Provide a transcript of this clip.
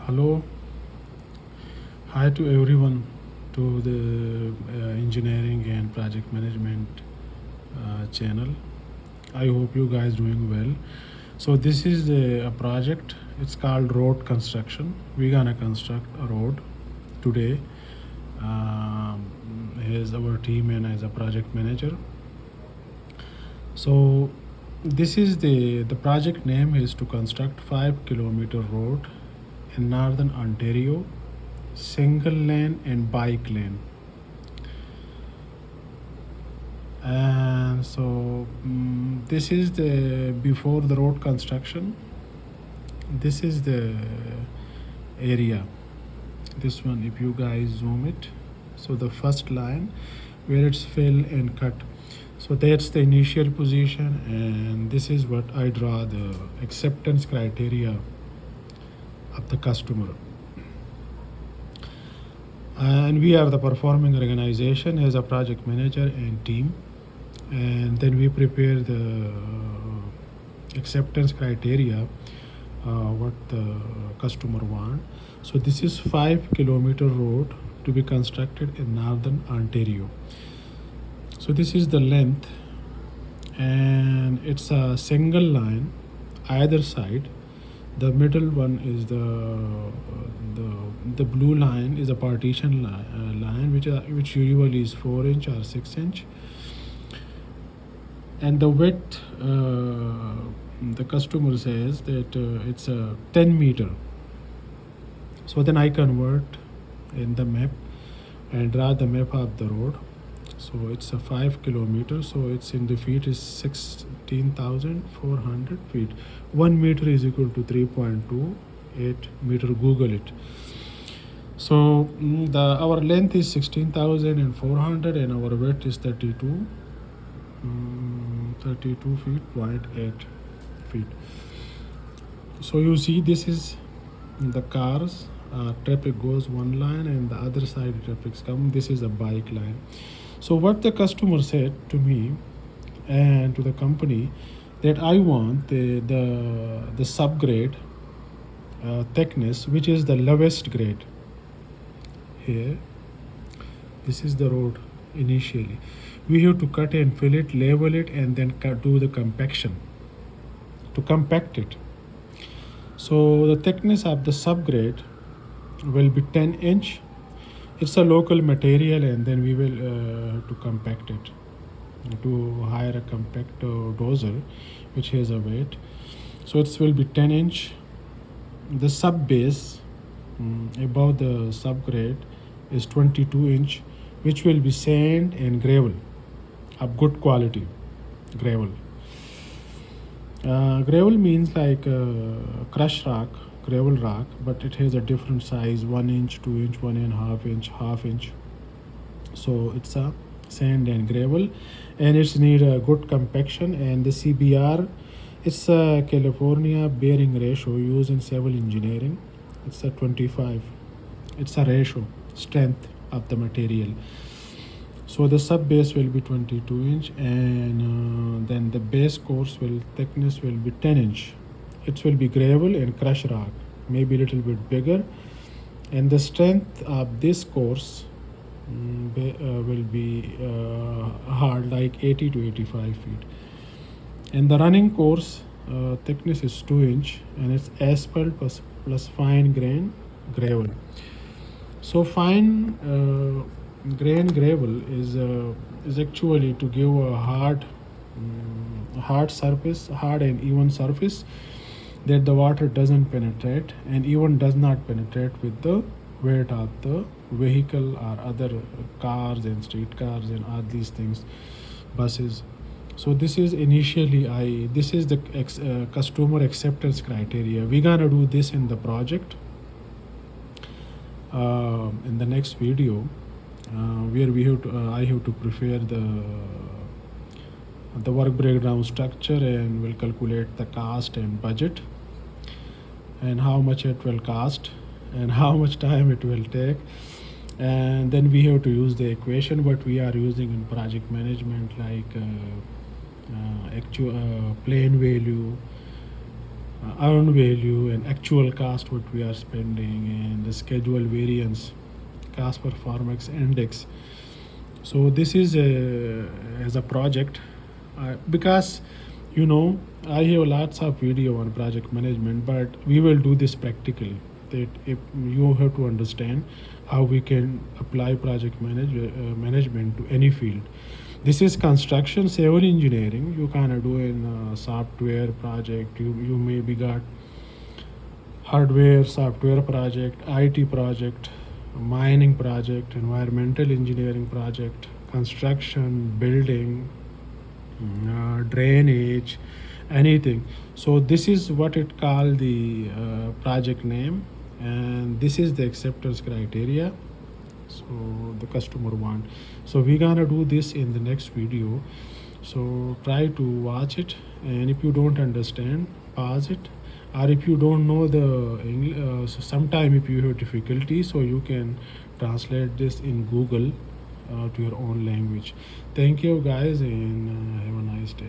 Hello, hi to everyone to the engineering and project management channel. I hope you guys doing well. So this is a project. It's called road construction. We're gonna construct a road today. Here's our team and as a project manager. So this is the project name is to construct 5 kilometer road in northern Ontario, single lane and bike lane. And so this is the before the road construction. This is the area. This one, if you guys zoom it, so the first line where it's fill and cut. So that's the initial position, and this is what I draw the acceptance criteria of the customer. And we are the performing organization as a project manager and team, and then we prepare the acceptance criteria what the customer want. So this is 5 kilometer road to be constructed in northern Ontario. So this is the length, and it's a single line either side. The middle one is the blue line is a partition line which usually is 4 inch or 6 inch, and the width the customer says that it's a 10 meter. So then I convert in the map and draw the map of the road. So it's a 5 kilometer, so it's in the feet is 16,400 feet. 1 meter is equal to 3.28 meter. Google it. So our length is 16,400 and our width is 32 feet, 0.8 feet. So you see, this is the cars. Traffic goes one line and the other side traffic come. This is a bike line. So what the customer said to me and to the company that I want the subgrade thickness, which is the lowest grade. Here, this is the road initially. We have to cut and fill it, level it, and then do the compaction to compact it. So the thickness of the subgrade will be 10 inch. It's a local material, and then we will to compact it, to hire a compact dozer which has a weight. So it will be 10 inch. The sub base above the subgrade is 22 inch, which will be sand and gravel of good quality gravel. Gravel means like crushed rock, gravel rock, but it has a different size: 1 inch, 2 inch, 1.5 inch, half inch. So it's a sand and gravel, and it's need a good compaction. And the CBR, it's a California bearing ratio used in civil engineering. It's a 25. It's a ratio strength of the material. So the sub base will be 22 inch, and then the base course will thickness will be 10 inch. It will be gravel and crushed rock, maybe a little bit bigger, and the strength of this course will be hard, like 80 to 85 feet. And the running course thickness is 2 inch, and it's asphalt plus fine grain gravel. So fine grain gravel is actually to give a hard surface, hard and even surface that the water doesn't penetrate and even does not penetrate with the weight of the vehicle or other cars and street cars and all these things, buses. So this is initially this is the customer acceptance criteria. We're gonna do this in the project in the next video, where I have to prepare the work breakdown structure, and will calculate the cost and budget, and how much it will cost, and how much time it will take. And then we have to use the equation what we are using in project management, like actual plane value, earned value and actual cost what we are spending, and the schedule variance, cost performance index. So this is as a project, because you know I have lots of video on project management, but we will do this practically. That if you have to understand how we can apply management to any field. This is construction, civil engineering. You can do in software project. You maybe got hardware, software project, IT project, mining project, environmental engineering project, construction, building, drainage, anything. So this is what it called the project name, and this is the acceptance criteria. So the customer want. So we're gonna do this in the next video. So try to watch it, and if you don't understand, pause it, or if you don't know the English, so sometime if you have difficulty, so you can translate this in Google to your own language. Thank you guys, and have a nice day.